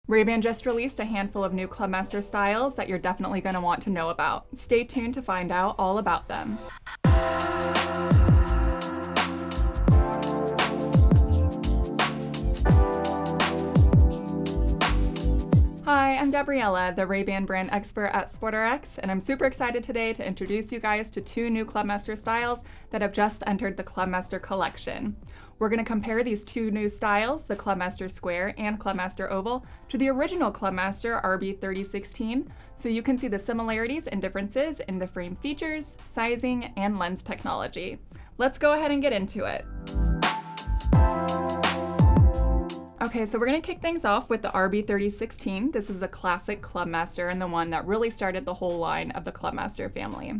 Ray-Ban just released a handful of new Clubmaster styles that you're definitely going to want to know about. Stay tuned to find out all about them. Hi, I'm Gabriella, the Ray-Ban brand expert at SportRx, and I'm super excited today to introduce you guys to two new Clubmaster styles that have just entered the Clubmaster Collection. We're going to compare these two new styles, the Clubmaster Square and Clubmaster Oval, to the original Clubmaster RB3016, so you can see the similarities and differences in the frame features, sizing, and lens technology. Let's go ahead and get into it. Okay, so we're going to kick things off with the RB3016. This is a classic Clubmaster and the one that really started the whole line of the Clubmaster family.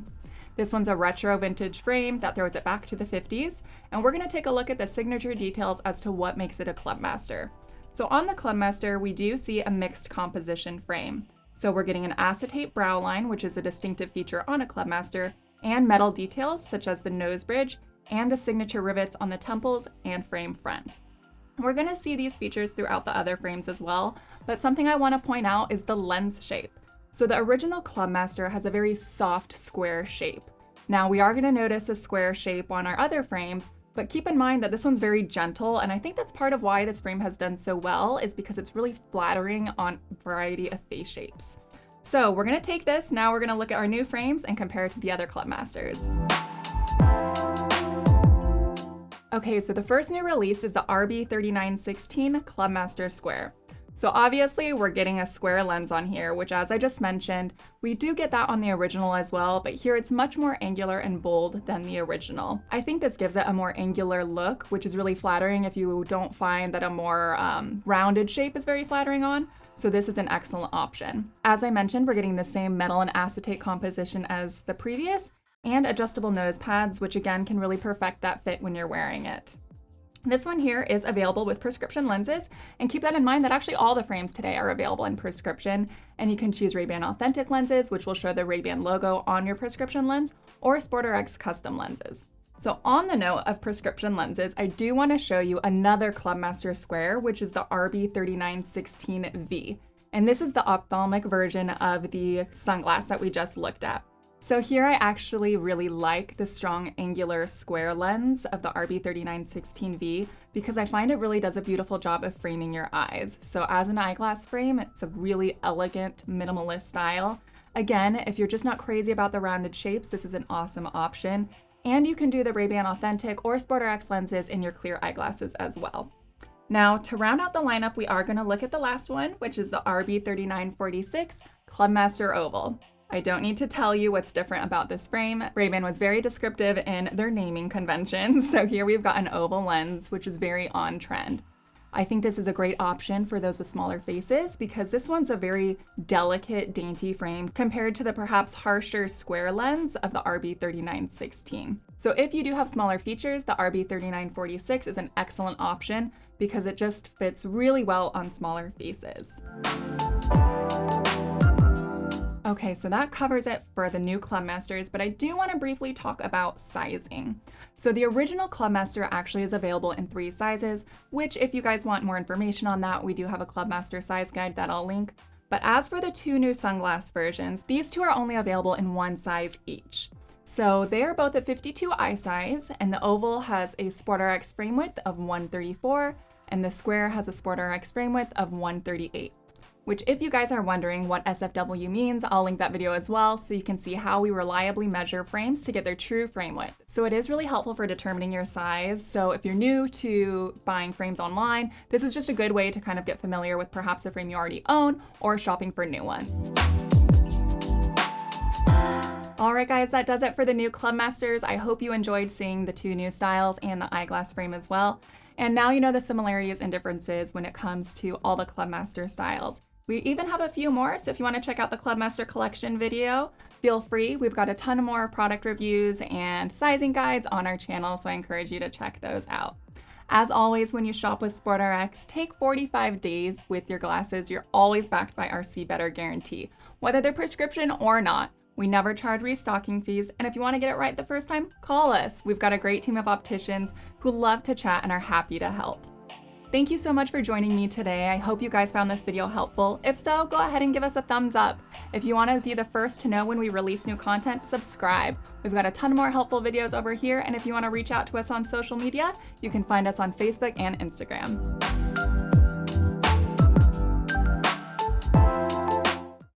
This one's a retro vintage frame that throws it back to the 50s, and we're going to take a look at the signature details as to what makes it a Clubmaster. So on the Clubmaster, we do see a mixed composition frame. So we're getting an acetate brow line, which is a distinctive feature on a Clubmaster, and metal details such as the nose bridge and the signature rivets on the temples and frame front. We're going to see these features throughout the other frames as well, but something I want to point out is the lens shape. So the original Clubmaster has a very soft square shape. Now we are going to notice a square shape on our other frames, but keep in mind that this one's very gentle, and I think that's part of why this frame has done so well is because it's really flattering on a variety of face shapes. So we're going to take this, now we're going to look at our new frames and compare it to the other Clubmasters. Okay, so the first new release is the RB3016 Clubmaster Square. So obviously we're getting a square lens on here, which as I just mentioned, we do get that on the original as well, but here it's much more angular and bold than the original. I think this gives it a more angular look, which is really flattering if you don't find that a more rounded shape is very flattering on. So this is an excellent option. As I mentioned, we're getting the same metal and acetate composition as the previous, and adjustable nose pads, which again can really perfect that fit when you're wearing it. This one here is available with prescription lenses, and keep that in mind that actually all the frames today are available in prescription, and you can choose Ray-Ban Authentic lenses, which will show the Ray-Ban logo on your prescription lens, or SportRx custom lenses. So on the note of prescription lenses, I do want to show you another Clubmaster Square, which is the RB3016V, and this is the ophthalmic version of the sunglass that we just looked at. So here I actually really like the strong angular square lens of the RB3016V because I find it really does a beautiful job of framing your eyes. So as an eyeglass frame, it's a really elegant, minimalist style. Again, if you're just not crazy about the rounded shapes, this is an awesome option. And you can do the Ray-Ban Authentic or SportRx lenses in your clear eyeglasses as well. Now, to round out the lineup, we are going to look at the last one, which is the RB3946 Clubmaster Oval. I don't need to tell you what's different about this frame. Ray-Ban was very descriptive in their naming conventions, so here we've got an oval lens, which is very on trend. I think this is a great option for those with smaller faces because this one's a very delicate, dainty frame compared to the perhaps harsher square lens of the RB3916. So if you do have smaller features, the RB3946 is an excellent option because it just fits really well on smaller faces. Okay, so that covers it for the new Clubmasters, but I do want to briefly talk about sizing. So the original Clubmaster actually is available in 3 sizes, which if you guys want more information on that, we do have a Clubmaster size guide that I'll link. But as for the 2 new sunglass versions, these 2 are only available in 1 size each. So they are both a 52 eye size, and the oval has a SportRx frame width of 134, and the square has a SportRx frame width of 138. Which if you guys are wondering what SFW means, I'll link that video as well so you can see how we reliably measure frames to get their true frame width. So it is really helpful for determining your size. So if you're new to buying frames online, this is just a good way to kind of get familiar with perhaps a frame you already own or shopping for a new one. Alright guys, that does it for the new Clubmasters. I hope you enjoyed seeing the 2 new styles and the eyeglass frame as well. And now you know the similarities and differences when it comes to all the Clubmaster styles. We even have a few more, so if you want to check out the Clubmaster Collection video, feel free. We've got a ton more product reviews and sizing guides on our channel, so I encourage you to check those out. As always, when you shop with SportRx, take 45 days with your glasses. You're always backed by our See Better guarantee. Whether they're prescription or not, we never charge restocking fees, and if you want to get it right the first time, call us. We've got a great team of opticians who love to chat and are happy to help. Thank you so much for joining me today. I hope you guys found this video helpful. If so, go ahead and give us a thumbs up. If you want to be the first to know when we release new content, subscribe. We've got a ton more helpful videos over here, and if you want to reach out to us on social media, you can find us on Facebook and Instagram.